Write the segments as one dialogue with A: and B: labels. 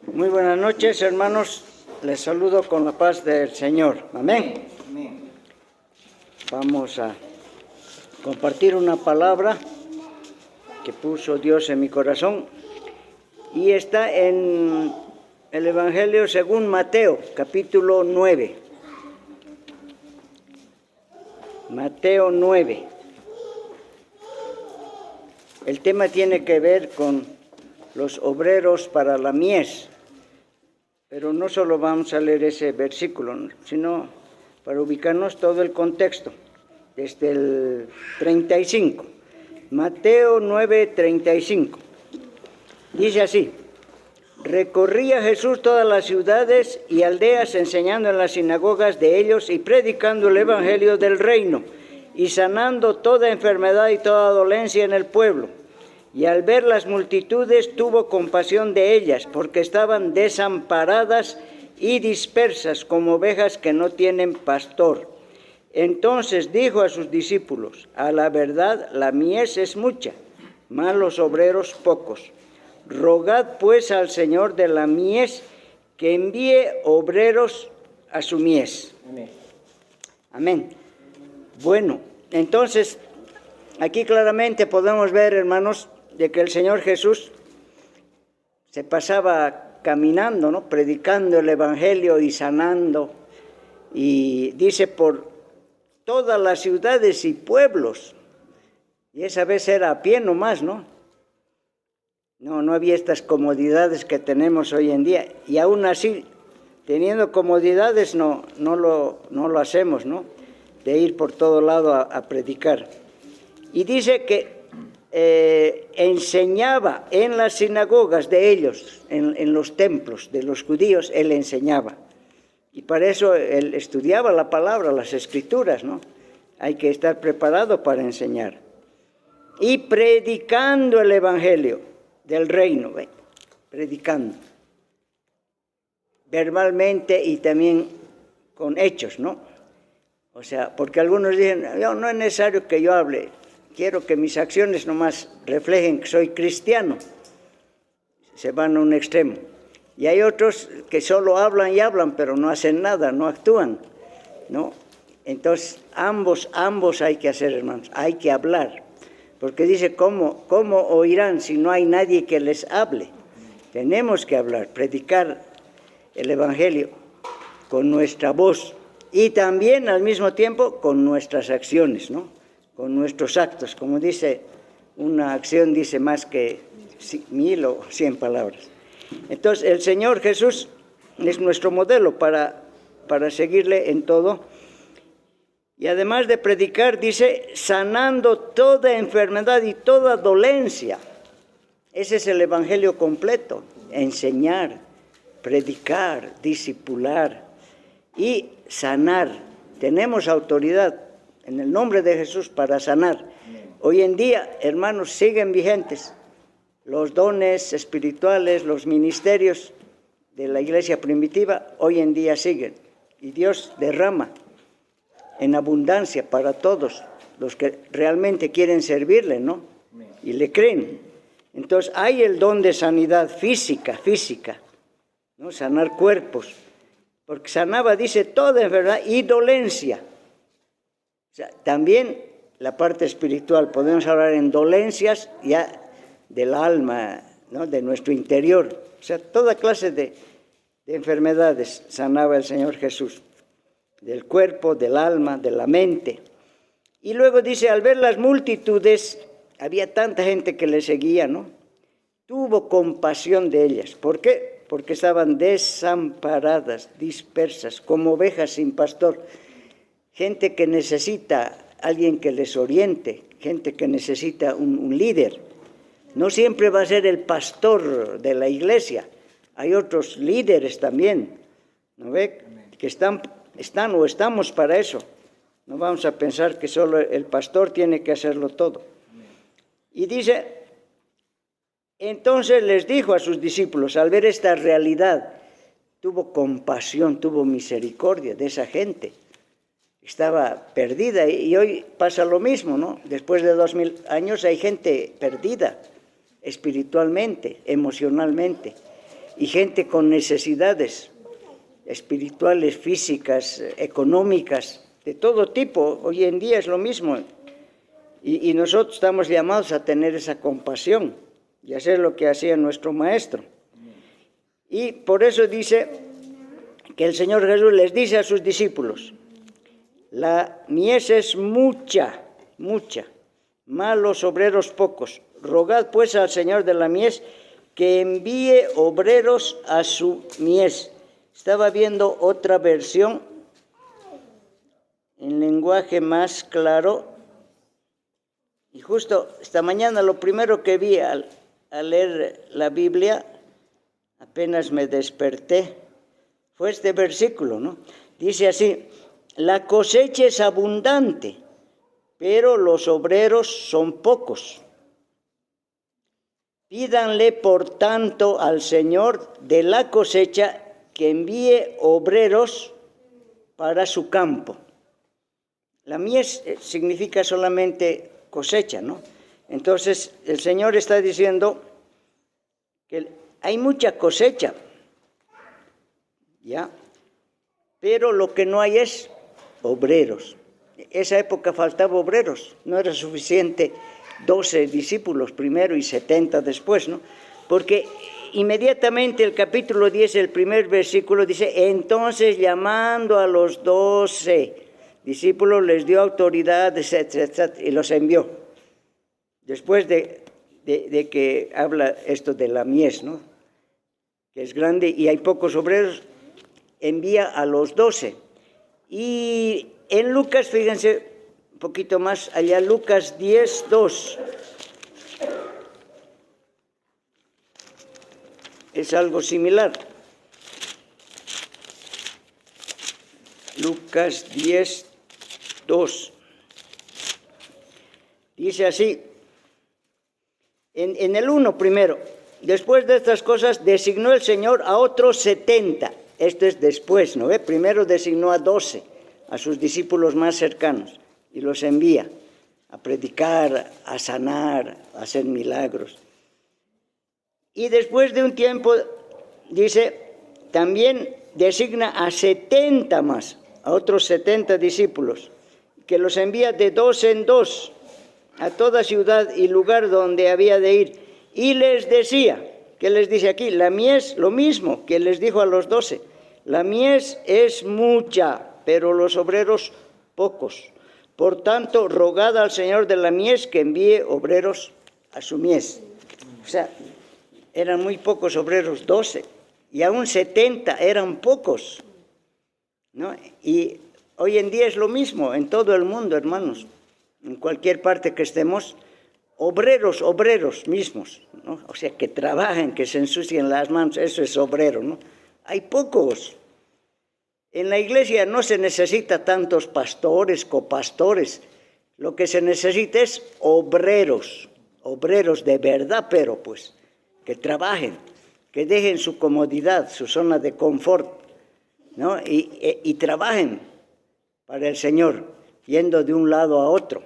A: Muy buenas noches, hermanos. Les saludo con la paz del Señor. Amén.
B: Amén.
A: Vamos a compartir una palabra que puso Dios en mi corazón y está en el Evangelio según Mateo, capítulo 9. Mateo 9. El tema tiene que ver con los obreros para la mies, pero no solo vamos a leer ese versículo, sino para ubicarnos todo el contexto, desde el 35. Mateo 9, 35. Dice así: recorría Jesús todas las ciudades y aldeas, enseñando en las sinagogas de ellos y predicando el evangelio del reino, y sanando toda enfermedad y toda dolencia en el pueblo. Y al ver las multitudes tuvo compasión de ellas, porque estaban desamparadas y dispersas como ovejas que no tienen pastor. Entonces dijo a sus discípulos: a la verdad la mies es mucha, mas los obreros pocos. Rogad pues al Señor de la mies que envíe obreros a su mies.
B: Amén.
A: Amén. Bueno, entonces aquí claramente podemos ver, hermanos, de que el Señor Jesús se pasaba caminando, ¿no?, predicando el evangelio y sanando, y dice por todas las ciudades y pueblos, y esa vez era a pie nomás, ¿no? No había estas comodidades que tenemos hoy en día, y aún así, teniendo comodidades, no lo hacemos, ¿no?, de ir por todo lado a predicar. Y dice que enseñaba en las sinagogas de ellos, en los templos de los judíos, él enseñaba. Y para eso él estudiaba la palabra, las escrituras, ¿no? Hay que estar preparado para enseñar. Y predicando el evangelio del reino, predicando. Verbalmente y también con hechos, ¿no? O sea, porque algunos dicen: no es necesario que yo hable, quiero que mis acciones nomás reflejen que soy cristiano. Se van a un extremo. Y hay otros que solo hablan y hablan, pero no hacen nada, no actúan, ¿no? Entonces, ambos hay que hacer, hermanos, hay que hablar. Porque dice: ¿cómo oirán si no hay nadie que les hable? Tenemos que hablar, predicar el evangelio con nuestra voz y también al mismo tiempo con nuestras acciones, ¿no?, con nuestros actos. Como dice, una acción dice más que 1000 o 100 palabras. Entonces, el Señor Jesús es nuestro modelo para seguirle en todo. Y además de predicar, dice, sanando toda enfermedad y toda dolencia. Ese es el evangelio completo: enseñar, predicar, discipular y sanar. Tenemos autoridad en el nombre de Jesús para sanar. Hoy en día, hermanos, siguen vigentes los dones espirituales, los ministerios de la iglesia primitiva, hoy en día siguen. Y Dios derrama en abundancia para todos los que realmente quieren servirle, ¿no?, y le creen. Entonces, hay el don de sanidad física, ¿no?, sanar cuerpos. Porque sanaba, dice, toda enfermedad y dolencia. O sea, también la parte espiritual, podemos hablar en dolencias ya del alma, ¿no?, de nuestro interior. O sea, toda clase de enfermedades sanaba el Señor Jesús, del cuerpo, del alma, de la mente. Y luego dice: al ver las multitudes, había tanta gente que le seguía, ¿no?, tuvo compasión de ellas. ¿Por qué? Porque estaban desamparadas, dispersas, como ovejas sin pastor. Gente que necesita alguien que les oriente, gente que necesita un líder. No siempre va a ser el pastor de la iglesia, hay otros líderes también, ¿no ve?, que están o estamos para eso. No vamos a pensar que solo el pastor tiene que hacerlo todo. Y dice: entonces les dijo a sus discípulos, al ver esta realidad, tuvo compasión, tuvo misericordia de esa gente. Estaba perdida, y hoy pasa lo mismo, ¿no? Después de 2000 años hay gente perdida espiritualmente, emocionalmente. y gente con necesidades espirituales, físicas, económicas, de todo tipo. Hoy en día es lo mismo. Y nosotros estamos llamados a tener esa compasión y hacer lo que hacía nuestro maestro. Y por eso dice que el Señor Jesús les dice a sus discípulos: la mies es mucha, mucha, mas los obreros pocos. Rogad pues al Señor de la mies que envíe obreros a su mies. Estaba viendo otra versión en lenguaje más claro, y justo esta mañana lo primero que vi al leer la Biblia, apenas me desperté, fue este versículo, ¿no? Dice así: la cosecha es abundante, pero los obreros son pocos. Pídanle, por tanto, al Señor de la cosecha que envíe obreros para su campo. La mies significa solamente cosecha, ¿no? Entonces, el Señor está diciendo que hay mucha cosecha, ¿ya? Pero lo que no hay es obreros. En esa época faltaba obreros, no era suficiente 12 discípulos primero y 70 después, ¿no? Porque inmediatamente el capítulo 10, el primer versículo dice: entonces, llamando a los 12 discípulos, les dio autoridad, etcétera, etcétera, y los envió. Después de que habla esto de la mies, ¿no? Que es grande y hay pocos obreros, envía a los 12. Y en Lucas, fíjense un poquito más allá, Lucas 10, 2. Es algo similar. Lucas 10, 2. Dice así, en el 1 primero: después de estas cosas designó el Señor a otros 70. Esto es después, ¿no ve? Primero designó a 12, a sus discípulos más cercanos, y los envía a predicar, a sanar, a hacer milagros. Y después de un tiempo, dice, también designa a 70 más, a otros 70 discípulos, que los envía de 2 en 2 a toda ciudad y lugar donde había de ir. Y les decía, ¿qué les dice aquí? La mies, lo mismo que les dijo a los 12. La mies es mucha, pero los obreros pocos. Por tanto, rogad al Señor de la mies que envíe obreros a su mies. O sea, eran muy pocos obreros, 12, y aún 70 eran pocos, ¿no? Y hoy en día es lo mismo en todo el mundo, hermanos, en cualquier parte que estemos, obreros mismos, ¿no? O sea, que trabajen, que se ensucien las manos, eso es obrero, ¿no? Hay pocos. En la iglesia no se necesita tantos pastores, copastores, lo que se necesita es obreros de verdad, pero pues, que trabajen, que dejen su comodidad, su zona de confort, ¿no? Y trabajen para el Señor, yendo de un lado a otro.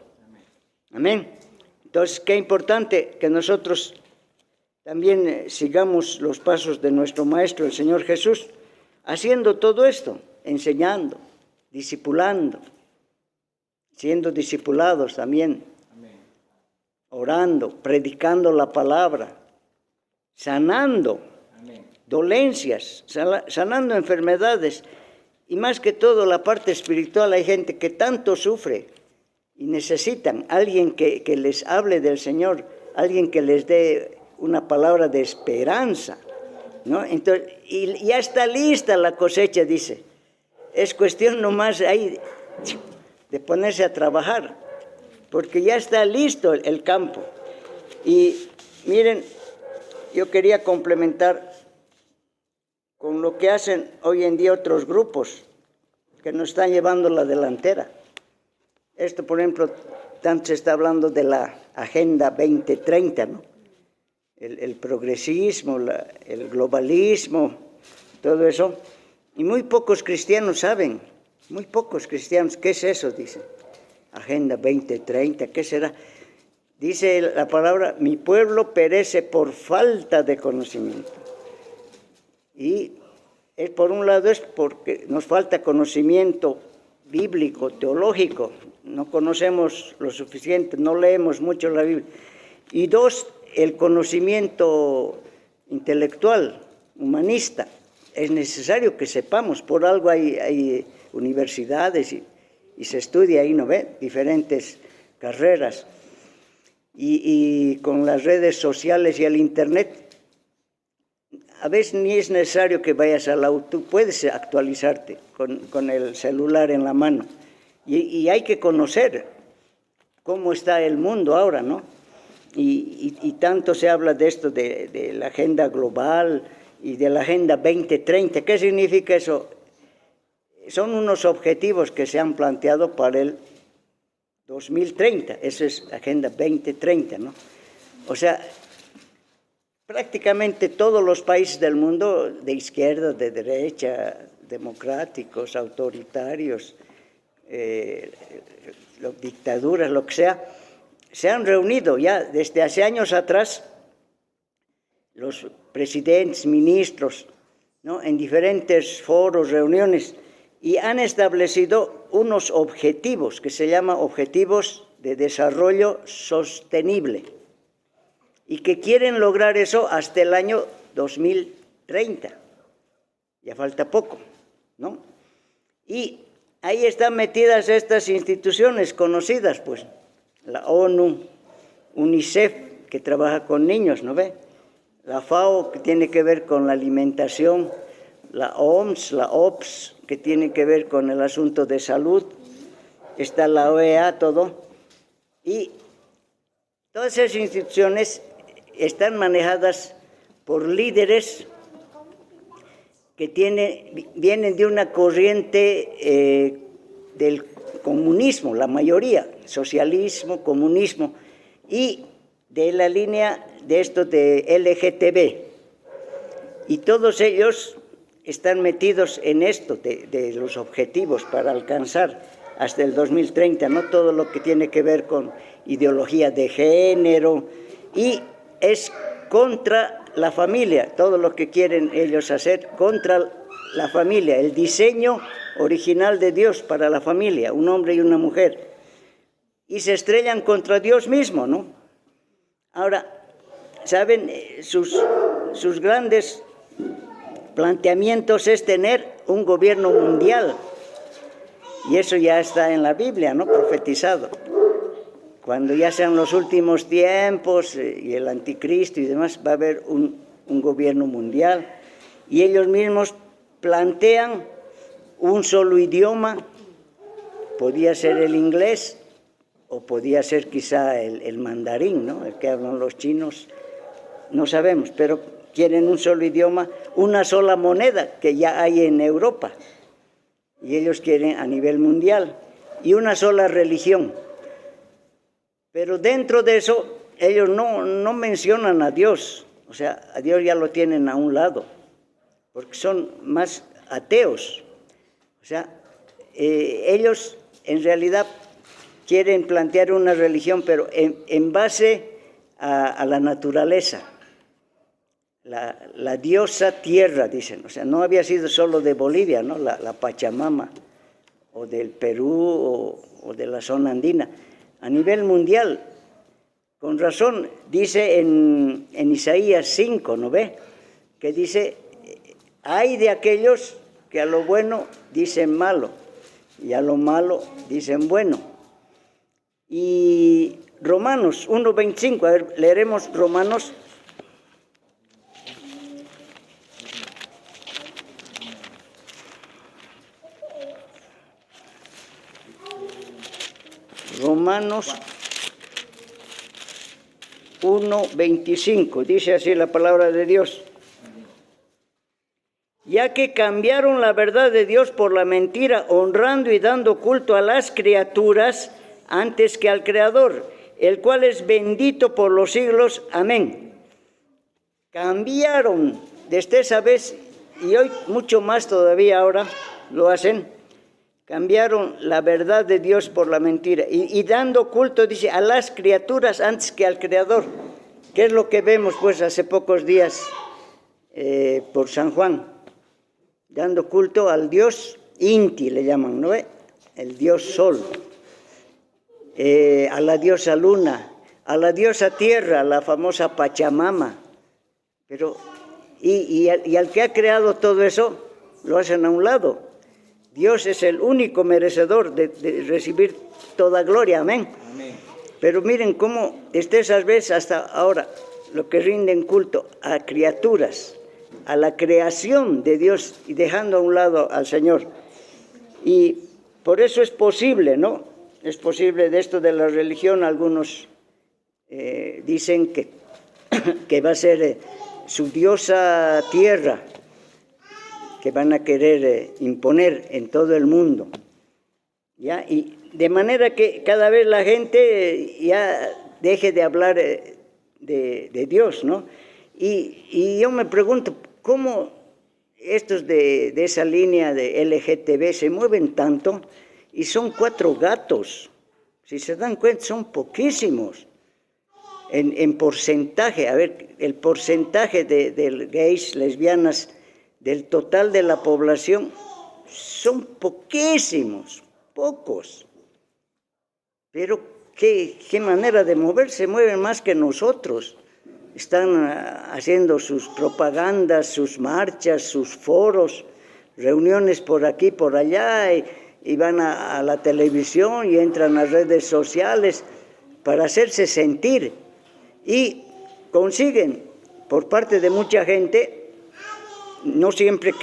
A: Amén. Entonces, qué importante que nosotros también sigamos los pasos de nuestro Maestro, el Señor Jesús, haciendo todo esto, enseñando, discipulando, siendo discipulados también, orando, predicando la palabra, sanando dolencias, sanando enfermedades, y más que todo la parte espiritual. Hay gente que tanto sufre y necesitan alguien que les hable del Señor, alguien que les dé una palabra de esperanza, ¿no? Entonces, y ya está lista la cosecha, dice. Es cuestión nomás ahí de ponerse a trabajar, porque ya está listo el campo. Y miren, yo quería complementar con lo que hacen hoy en día otros grupos que nos están llevando la delantera. Esto, por ejemplo, tanto se está hablando de la Agenda 2030, ¿no? El progresismo, el globalismo, todo eso. Y muy pocos cristianos saben, muy pocos cristianos, ¿qué es eso? Dicen, Agenda 2030, ¿qué será? Dice la palabra: mi pueblo perece por falta de conocimiento. Y por un lado es porque nos falta conocimiento bíblico, teológico, no conocemos lo suficiente, no leemos mucho la Biblia. Y dos, el conocimiento intelectual, humanista. Es necesario que sepamos, por algo hay universidades y se estudia ahí, ¿no ve? Diferentes carreras. Y con las redes sociales y el internet, a veces ni es necesario que vayas al auto, tú puedes actualizarte con el celular en la mano. Y hay que conocer cómo está el mundo ahora, ¿no? Y tanto se habla de esto, de la agenda global y de la agenda 2030. ¿Qué significa eso? Son unos objetivos que se han planteado para el 2030. Eso es Agenda 2030, ¿no? O sea, prácticamente todos los países del mundo, de izquierda, de derecha, democráticos, autoritarios, dictaduras, lo que sea, se han reunido ya desde hace años atrás, los presidentes, ministros, ¿no? En diferentes foros, reuniones, y han establecido unos objetivos que se llaman Objetivos de Desarrollo Sostenible, y que quieren lograr eso hasta el año 2030. Ya falta poco, ¿no? Y ahí están metidas estas instituciones conocidas, pues, la ONU, UNICEF, que trabaja con niños, ¿no ve? La FAO, que tiene que ver con la alimentación, la OMS, la OPS, que tiene que ver con el asunto de salud, está la OEA, todo, y todas esas instituciones están manejadas por líderes que vienen de una corriente del comunismo, la mayoría, socialismo, comunismo, y de la línea de esto de LGTB. Y todos ellos están metidos en esto de los objetivos para alcanzar hasta el 2030, ¿no? Todo lo que tiene que ver con ideología de género, y es contra la familia, todo lo que quieren ellos hacer contra la familia, el diseño original de Dios para la familia, un hombre y una mujer, y se estrellan contra Dios mismo, ¿no? Ahora, ¿saben? Sus grandes planteamientos es tener un gobierno mundial, y eso ya está en la Biblia, ¿no? Profetizado. Cuando ya sean los últimos tiempos y el anticristo y demás, va a haber un gobierno mundial, y ellos mismos plantean un solo idioma, podía ser el inglés o podía ser quizá el mandarín, ¿no? El que hablan los chinos, no sabemos, pero quieren un solo idioma, una sola moneda que ya hay en Europa, y ellos quieren a nivel mundial, y una sola religión. Pero dentro de eso, ellos no mencionan a Dios, o sea, a Dios ya lo tienen a un lado, porque son más ateos. O sea, ellos en realidad quieren plantear una religión, pero en base a la naturaleza, la diosa tierra, dicen. O sea, no había sido solo de Bolivia, ¿no? La Pachamama, o del Perú, o de la zona andina. A nivel mundial, con razón, dice en Isaías 5, ¿no ve? Que dice, hay de aquellos que a lo bueno dicen malo, y a lo malo dicen bueno. Y Romanos 1:25, a ver, leeremos Romanos. Romanos 1:25, dice así la palabra de Dios. Ya que cambiaron la verdad de Dios por la mentira, honrando y dando culto a las criaturas antes que al Creador, el cual es bendito por los siglos. Amén. Cambiaron desde esa vez, y hoy mucho más todavía ahora lo hacen. Cambiaron la verdad de Dios por la mentira, y dando culto, dice, a las criaturas antes que al Creador. ¿Qué es lo que vemos, pues, hace pocos días por San Juan, dando culto al dios Inti, le llaman, ¿no? El dios Sol, a la diosa Luna, a la diosa Tierra, la famosa Pachamama. Pero, y al que ha creado todo eso, lo hacen a un lado. Dios es el único merecedor de recibir toda gloria, amén. Amén. Pero miren cómo desde esas veces hasta ahora, lo que rinden culto a criaturas, a la creación de Dios y dejando a un lado al Señor. Y por eso es posible, ¿no? Es posible de esto de la religión, algunos dicen que va a ser su diosa tierra, que van a querer imponer en todo el mundo, ¿ya? Y de manera que cada vez la gente ya deje de hablar de Dios, ¿no? Y yo me pregunto, ¿cómo estos de esa línea de LGTB se mueven tanto? Y son 4 gatos, si se dan cuenta, son poquísimos. En porcentaje, a ver, el porcentaje de gays, lesbianas, del total de la población, son poquísimos, pocos. Pero qué manera de moverse, mueven más que nosotros. Están haciendo sus propagandas, sus marchas, sus foros, reuniones por aquí, por allá, y van a la televisión y entran a redes sociales para hacerse sentir. Y consiguen, por parte de mucha gente, no siempre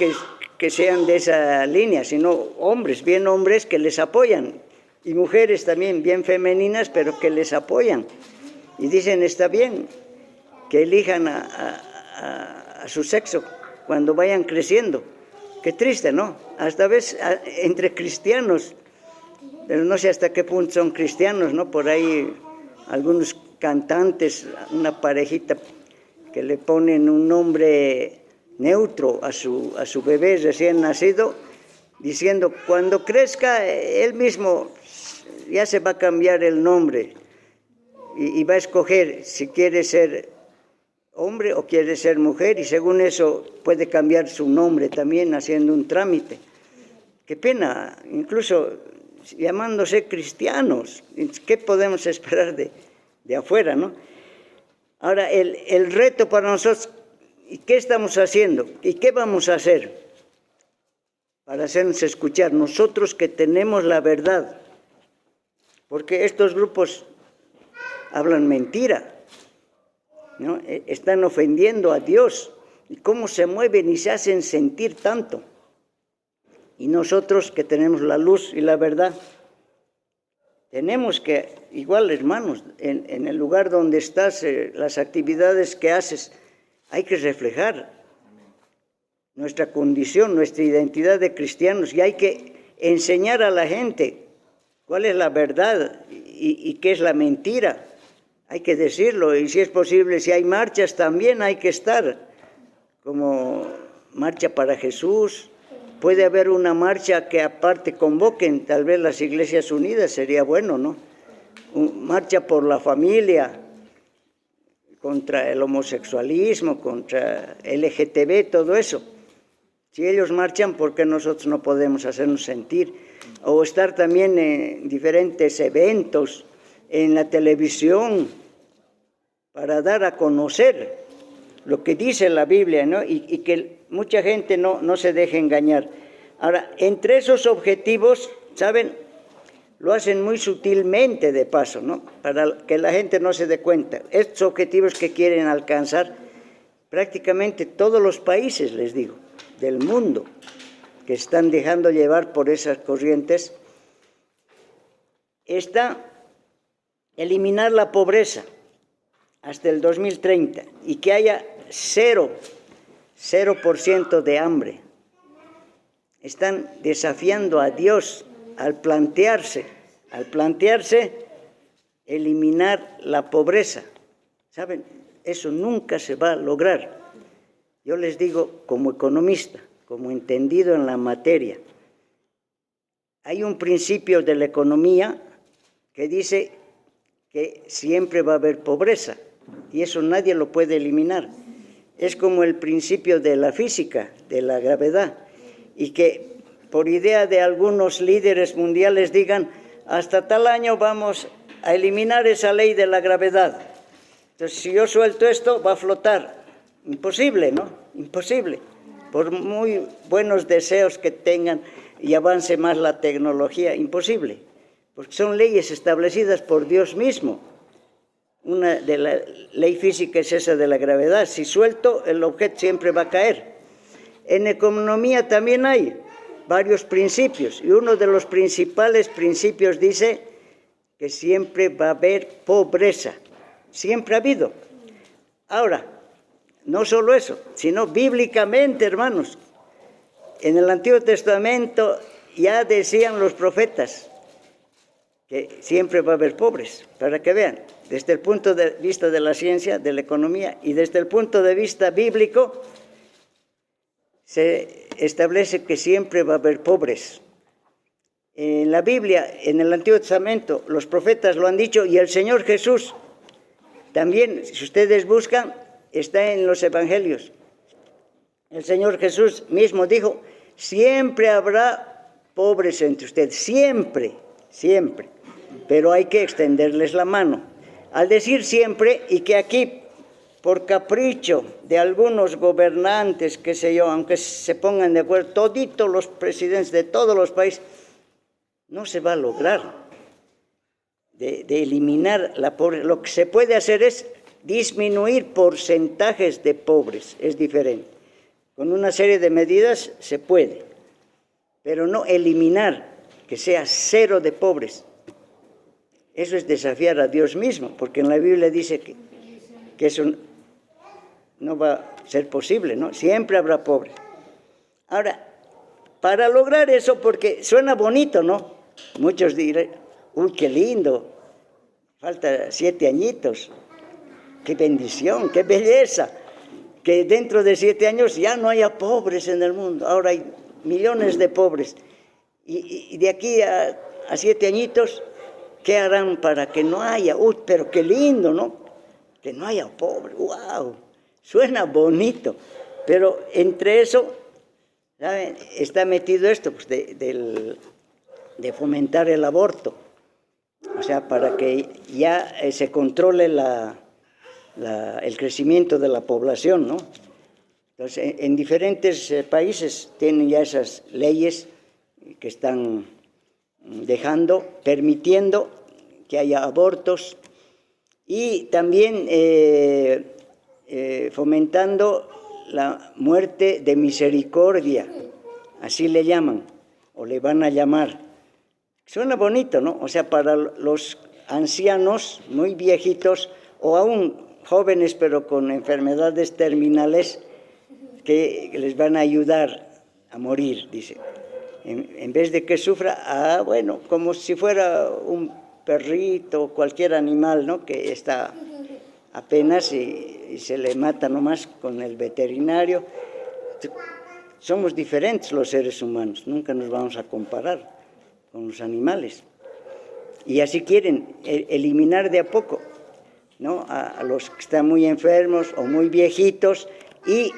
A: que sean de esa línea, sino hombres, bien hombres que les apoyan, y mujeres también bien femeninas, pero que les apoyan. Y dicen, está bien, que elijan a su sexo cuando vayan creciendo. Qué triste, ¿no? Hasta veces entre cristianos, pero no sé hasta qué punto son cristianos, ¿no? Por ahí algunos cantantes, una parejita que le ponen un nombre neutro a su bebé recién nacido, diciendo, cuando crezca, él mismo ya se va a cambiar el nombre y va a escoger si quiere ser hombre o quiere ser mujer, y según eso puede cambiar su nombre también haciendo un trámite. Qué pena, incluso llamándose cristianos. ¿Qué podemos esperar de afuera, no? Ahora, el reto para nosotros, ¿y qué estamos haciendo? ¿Y qué vamos a hacer para hacernos escuchar? Nosotros que tenemos la verdad, porque estos grupos hablan mentira, ¿no? Están ofendiendo a Dios. ¿Y cómo se mueven y se hacen sentir tanto? Y nosotros que tenemos la luz y la verdad, tenemos que, igual hermanos, en el lugar donde estás, las actividades que haces, hay que reflejar nuestra condición, nuestra identidad de cristianos, y hay que enseñar a la gente cuál es la verdad y qué es la mentira. Hay que decirlo, y si es posible, si hay marchas también hay que estar, como Marcha para Jesús. Puede haber una marcha que aparte convoquen, tal vez las Iglesias Unidas, sería bueno, ¿no? Marcha por la familia, contra el homosexualismo, contra LGTB, todo eso. Si ellos marchan, ¿por qué nosotros no podemos hacernos sentir? O estar también en diferentes eventos, en la televisión, para dar a conocer lo que dice la Biblia, ¿no? Y que mucha gente no se deje engañar. Ahora, entre esos objetivos, ¿saben? Lo hacen muy sutilmente de paso, ¿no? Para que la gente no se dé cuenta. Estos objetivos que quieren alcanzar prácticamente todos los países, les digo, del mundo, que están dejando llevar por esas corrientes, está eliminar la pobreza hasta el 2030 y que haya 0% de hambre. Están desafiando a Dios al plantearse eliminar la pobreza. ¿Saben? Eso nunca se va a lograr. Yo les digo, como economista, como entendido en la materia, hay un principio de la economía que dice que siempre va a haber pobreza, y eso nadie lo puede eliminar. es como el principio de la física, de la gravedad, y que por idea de algunos líderes mundiales digan, hasta tal año vamos a eliminar esa ley de la gravedad. Entonces, si yo suelto esto, va a flotar. Imposible, ¿no? Imposible. Por muy buenos deseos que tengan y avance más la tecnología, imposible. Porque son leyes establecidas por Dios mismo. Una de la ley física es esa de la gravedad. Si suelto, el objeto siempre va a caer. En economía también hay varios principios. Y uno de los principales principios dice que siempre va a haber pobreza. Siempre ha habido. Ahora, no solo eso, sino bíblicamente, hermanos. En el Antiguo Testamento ya decían los profetas que siempre va a haber pobres, para que vean, desde el punto de vista de la ciencia, de la economía y desde el punto de vista bíblico, se establece que siempre va a haber pobres. En la Biblia, en el Antiguo Testamento, los profetas lo han dicho y el Señor Jesús también, si ustedes buscan, está en los evangelios. El Señor Jesús mismo dijo, siempre habrá pobres entre ustedes, siempre, siempre, pero hay que extenderles la mano. Al decir siempre, y que aquí, por capricho de algunos gobernantes, qué sé yo, aunque se pongan de acuerdo, toditos los presidentes de todos los países, no se va a lograr de eliminar la pobreza. Lo que se puede hacer es disminuir porcentajes de pobres, es diferente. Con una serie de medidas se puede, pero no eliminar, que sea cero de pobres. Eso es desafiar a Dios mismo, porque en la Biblia dice que eso no va a ser posible, ¿no? Siempre habrá pobres. Ahora, para lograr eso, porque suena bonito, ¿no? Muchos dirán, uy, qué lindo, falta 7 añitos, qué bendición, qué belleza, que dentro de 7 años ya no haya pobres en el mundo, ahora hay millones de pobres. Y de aquí a 7 añitos, ¿qué harán para que no haya? Uy, pero qué lindo, ¿no? Que no haya pobres, wow, suena bonito, pero entre eso, ¿saben? Está metido esto, pues, de fomentar el aborto, o sea, para que ya se controle el crecimiento de la población, ¿no? Entonces, en diferentes países tienen ya esas leyes que están permitiendo que haya abortos y también fomentando la muerte de misericordia, así le llaman, o le van a llamar. Suena bonito, ¿no? O sea, para los ancianos muy viejitos o aún jóvenes pero con enfermedades terminales que les van a ayudar a morir, dice. En vez de que sufra, bueno, como si fuera un perrito o cualquier animal, ¿no? Que está apenas y se le mata nomás con el veterinario. Somos diferentes los seres humanos, nunca nos vamos a comparar con los animales. Y así quieren eliminar de a poco, ¿no? A los que están muy enfermos o muy viejitos y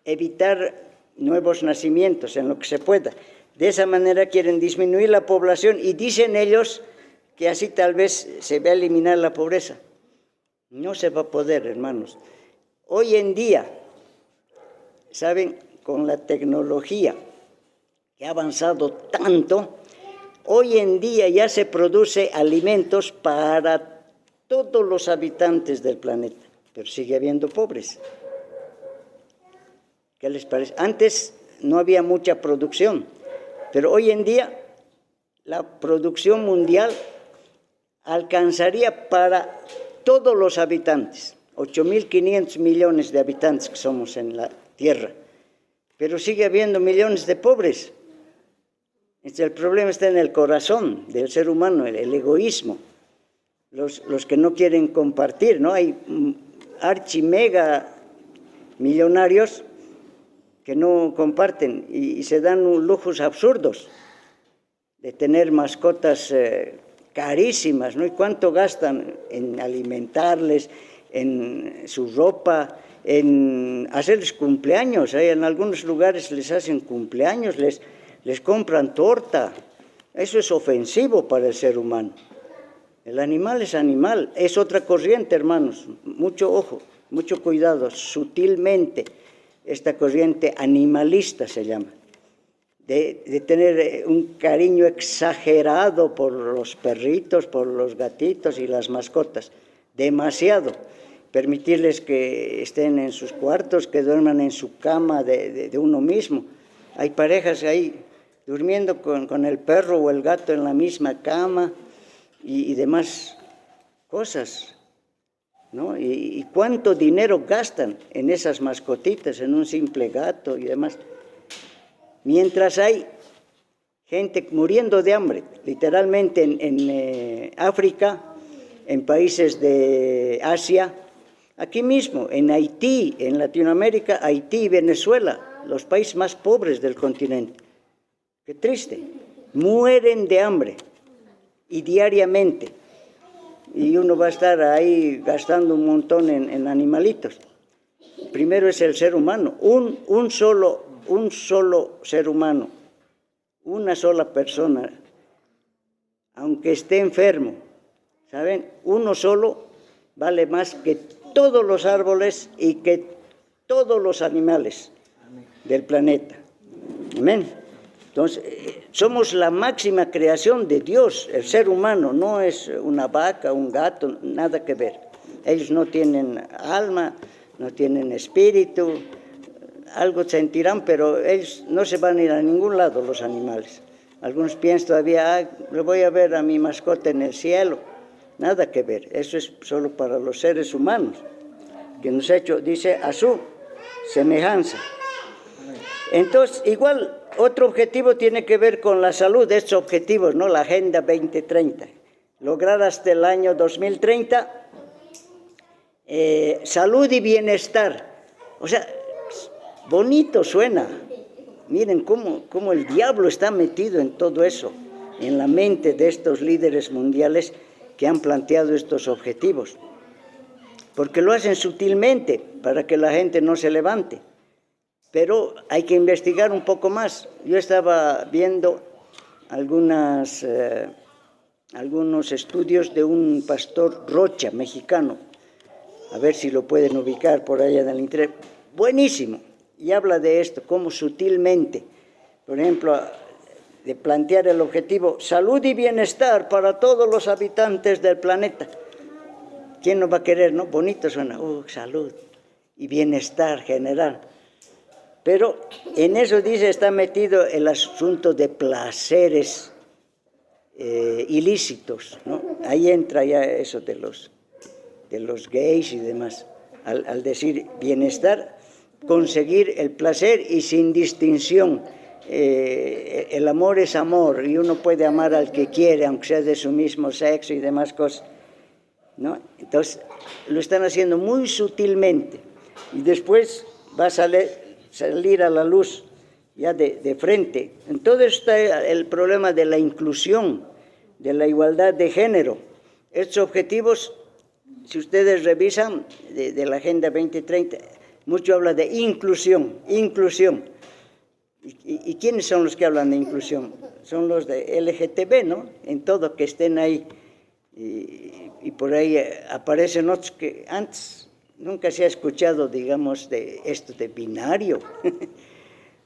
A: evitar nuevos nacimientos en lo que se pueda. De esa manera quieren disminuir la población y dicen ellos que así tal vez se va a eliminar la pobreza. No se va a poder, hermanos. Hoy en día, ¿saben? Con la tecnología que ha avanzado tanto, hoy en día ya se produce alimentos para todos los habitantes del planeta, pero sigue habiendo pobres. ¿Qué les parece? Antes no había mucha producción, pero hoy en día la producción mundial alcanzaría para todos los habitantes, 8.500 millones de habitantes que somos en la Tierra, pero sigue habiendo millones de pobres. El problema está en el corazón del ser humano, el egoísmo, los que no quieren compartir, ¿no? Hay archimega millonarios que no comparten y se dan lujos absurdos de tener mascotas carísimas, ¿no? ¿Y cuánto gastan en alimentarles, en su ropa, en hacerles cumpleaños. En algunos lugares les hacen cumpleaños, les compran torta. Eso es ofensivo para el ser humano. El animal es animal, es otra corriente, hermanos. Mucho ojo, mucho cuidado, sutilmente. Esta corriente animalista se llama. De tener un cariño exagerado por los perritos, por los gatitos y las mascotas. Demasiado. Permitirles que estén en sus cuartos, que duerman en su cama de uno mismo. Hay parejas ahí durmiendo con el perro o el gato en la misma cama y demás cosas, ¿no? Y cuánto dinero gastan en esas mascotitas, en un simple gato y demás. Mientras hay gente muriendo de hambre, literalmente en África, en países de Asia, aquí mismo, en Haití, en Latinoamérica, Haití y Venezuela, los países más pobres del continente. Qué triste, mueren de hambre y diariamente. Y uno va a estar ahí gastando un montón en animalitos. Primero es el ser humano, un solo ser humano, una sola persona, aunque esté enfermo, ¿saben? Uno solo vale más que todos los árboles y que todos los animales del planeta. Amén. Entonces, somos la máxima creación de Dios, el ser humano, no es una vaca, un gato, nada que ver. Ellos no tienen alma, no tienen espíritu, algo sentirán, pero ellos no se van a ir a ningún lado, los animales. Algunos piensan todavía, le voy a ver a mi mascota en el cielo. Nada que ver, eso es solo para los seres humanos, que nos ha hecho, dice, a su semejanza. Entonces, igual, otro objetivo tiene que ver con la salud, estos objetivos, ¿no? La Agenda 2030. Lograr hasta el año 2030 salud y bienestar. O sea, bonito suena. Miren cómo el diablo está metido en todo eso, en la mente de estos líderes mundiales que han planteado estos objetivos. Porque lo hacen sutilmente para que la gente no se levante. Pero hay que investigar un poco más. Yo estaba viendo algunos estudios de un pastor Rocha, mexicano. A ver si lo pueden ubicar por allá en el internet. Buenísimo. Y habla de esto, cómo sutilmente, por ejemplo, de plantear el objetivo salud y bienestar para todos los habitantes del planeta. ¿Quién no va a querer, no? Bonito suena, salud y bienestar general. Pero en eso, dice, está metido el asunto de placeres ilícitos, ¿no? Ahí entra ya eso de los gays y demás. Al decir bienestar, conseguir el placer y sin distinción. El amor es amor y uno puede amar al que quiere, aunque sea de su mismo sexo y demás cosas, ¿no? Entonces, lo están haciendo muy sutilmente y después va a salir a la luz ya de frente. Entonces está el problema de la inclusión, de la igualdad de género. Estos objetivos, si ustedes revisan de la Agenda 2030, mucho habla de inclusión. ¿Y quiénes son los que hablan de inclusión? Son los de LGTB, ¿no? En todo, que estén ahí. Y por ahí aparecen otros que antes nunca se ha escuchado, digamos, de esto de binario.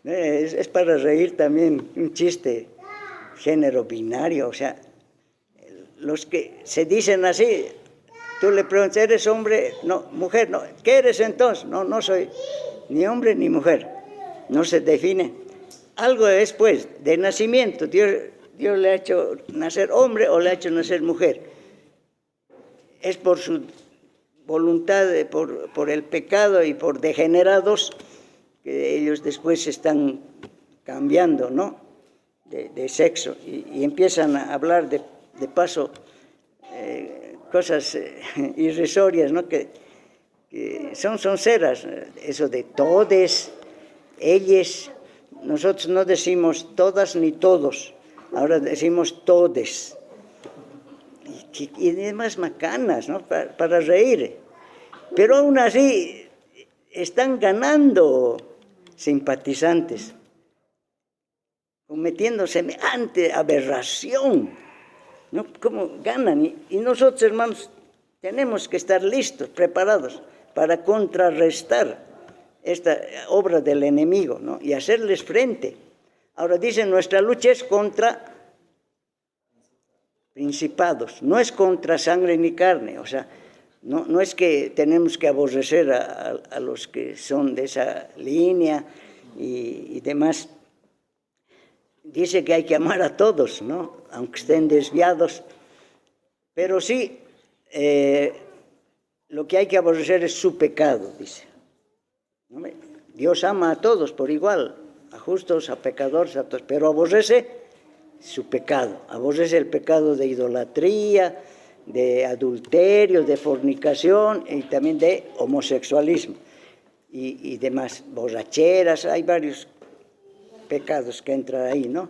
A: Es para reír también, un chiste, género binario. O sea, los que se dicen así, tú le preguntas, ¿eres hombre? No, mujer, no. ¿Qué eres entonces? No soy ni hombre ni mujer. No se define. Algo es, pues, de nacimiento. Dios le ha hecho nacer hombre o le ha hecho nacer mujer. Es por su voluntad, por el pecado y por degenerados, que ellos después están cambiando, ¿no? De sexo. Y empiezan a hablar de paso cosas irrisorias, ¿no? Que son ceras. Eso de todes, ellas. Nosotros no decimos todas ni todos, ahora decimos todes. Y demás macanas, ¿no? Para reír. Pero aún así, están ganando simpatizantes, cometiendo semejante aberración, ¿no? ¿Cómo ganan? Y nosotros, hermanos, tenemos que estar listos, preparados para contrarrestar esta obra del enemigo, ¿no? Y hacerles frente. Ahora dicen, nuestra lucha es contra principados, no es contra sangre ni carne, o sea, no es que tenemos que aborrecer a los que son de esa línea y demás. Dice que hay que amar a todos, ¿no? Aunque estén desviados, pero sí, lo que hay que aborrecer es su pecado, dice. Dios ama a todos por igual, a justos, a pecadores, a todos, pero aborrece su pecado, aborrece el pecado de idolatría, de adulterio, de fornicación y también de homosexualismo y demás, borracheras, hay varios pecados que entran ahí, ¿no?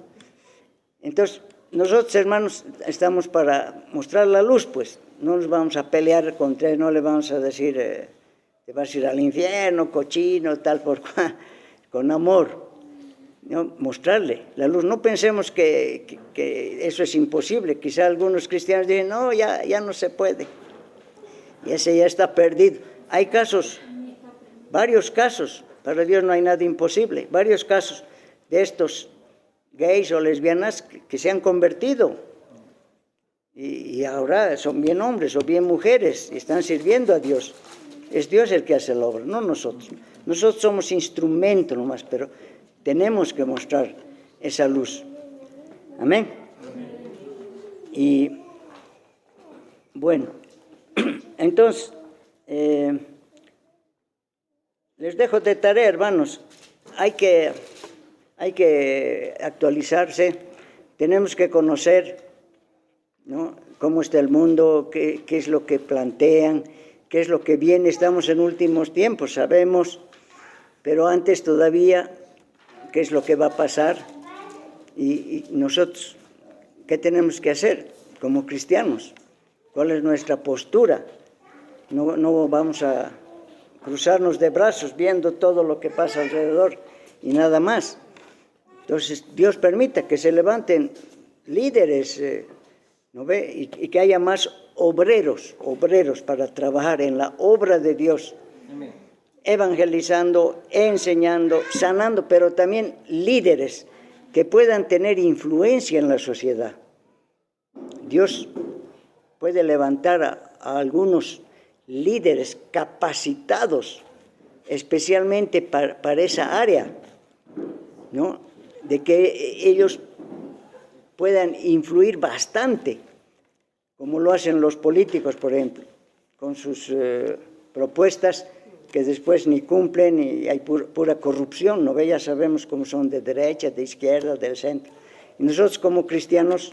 A: Entonces, nosotros, hermanos, estamos para mostrar la luz, pues, no nos vamos a pelear contra él, no le vamos a decir, te vas a ir al infierno, cochino, tal por cual, con amor, ¿no? Mostrarle la luz. No pensemos que eso es imposible. Quizá algunos cristianos dicen, no, ya no se puede. Y ese ya está perdido. Hay casos, varios casos, para Dios no hay nada imposible, varios casos de estos gays o lesbianas que se han convertido. Y ahora son bien hombres o bien mujeres y están sirviendo a Dios. Es Dios el que hace la obra, no nosotros. Nosotros somos instrumento nomás, pero tenemos que mostrar esa luz. Amén. Y bueno, entonces, les dejo de tarea, hermanos. Hay que actualizarse, tenemos que conocer, ¿no?, cómo está el mundo, qué es lo que plantean, qué es lo que viene. Estamos en últimos tiempos, sabemos, pero antes todavía, qué es lo que va a pasar. Y nosotros, ¿qué tenemos que hacer como cristianos? ¿Cuál es nuestra postura? No vamos a cruzarnos de brazos viendo todo lo que pasa alrededor y nada más. Entonces, Dios permita que se levanten líderes, ¿no ve? Y que haya más obreros para trabajar en la obra de Dios. Amén. Evangelizando, enseñando, sanando, pero también líderes que puedan tener influencia en la sociedad. Dios puede levantar a algunos líderes capacitados especialmente para esa área, ¿no?, de que ellos puedan influir bastante, como lo hacen los políticos, por ejemplo, con sus propuestas que después ni cumplen y hay pura corrupción, ¿no ve? Ya sabemos cómo son de derecha, de izquierda, del centro. Y nosotros como cristianos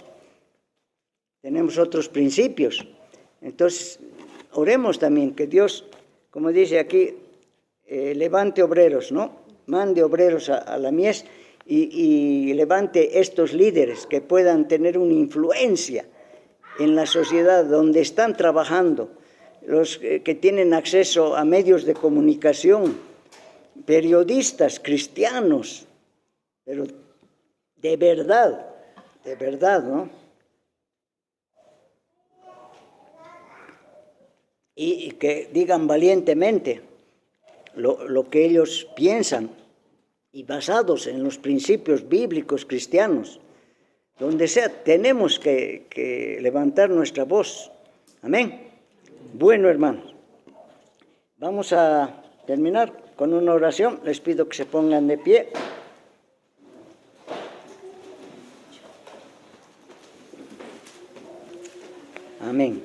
A: tenemos otros principios. Entonces, oremos también que Dios, como dice aquí, levante obreros, ¿no? Mande obreros a la mies y levante estos líderes que puedan tener una influencia en la sociedad donde están trabajando, los que tienen acceso a medios de comunicación, periodistas cristianos, pero de verdad, ¿no? Y que digan valientemente lo que ellos piensan y basados en los principios bíblicos cristianos. Donde sea, tenemos que levantar nuestra voz. Amén. Bueno, hermanos, vamos a terminar con una oración. Les pido que se pongan de pie. Amén.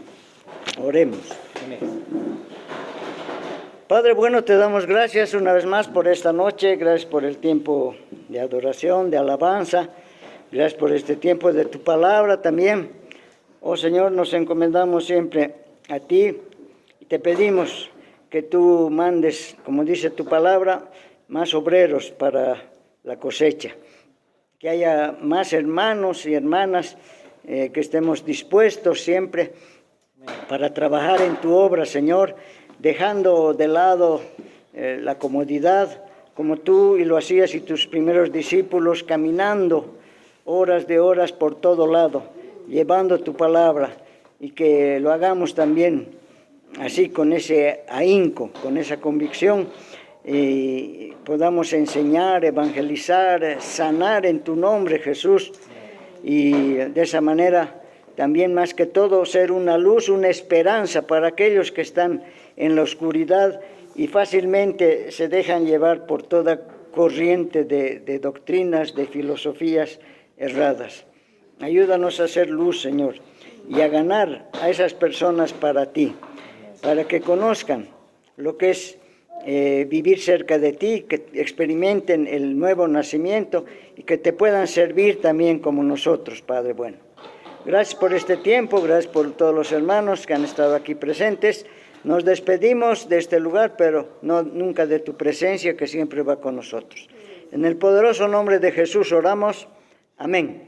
A: Oremos. Amén. Padre bueno, te damos gracias una vez más por esta noche, gracias por el tiempo de adoración, de alabanza, gracias por este tiempo de tu palabra también. Oh Señor, nos encomendamos siempre a ti y te pedimos que tú mandes, como dice tu palabra, más obreros para la cosecha, que haya más hermanos y hermanas que estemos dispuestos siempre para trabajar en tu obra, Señor, dejando de lado la comodidad, como tú y lo hacías y tus primeros discípulos, caminando horas de horas por todo lado, llevando tu palabra, y que lo hagamos también así, con ese ahínco, con esa convicción, y podamos enseñar, evangelizar, sanar en tu nombre, Jesús, y de esa manera también, más que todo, ser una luz, una esperanza para aquellos que están en la oscuridad y fácilmente se dejan llevar por toda corriente de doctrinas, de filosofías erradas. Ayúdanos a hacer luz, Señor, y a ganar a esas personas para ti, para que conozcan lo que es vivir cerca de ti, que experimenten el nuevo nacimiento y que te puedan servir también como nosotros, Padre bueno. Gracias por este tiempo, gracias por todos los hermanos que han estado aquí presentes. Nos despedimos de este lugar, pero no nunca de tu presencia, que siempre va con nosotros. En el poderoso nombre de Jesús oramos. Amén.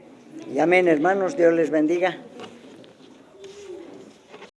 A: Y amén, hermanos. Dios les bendiga.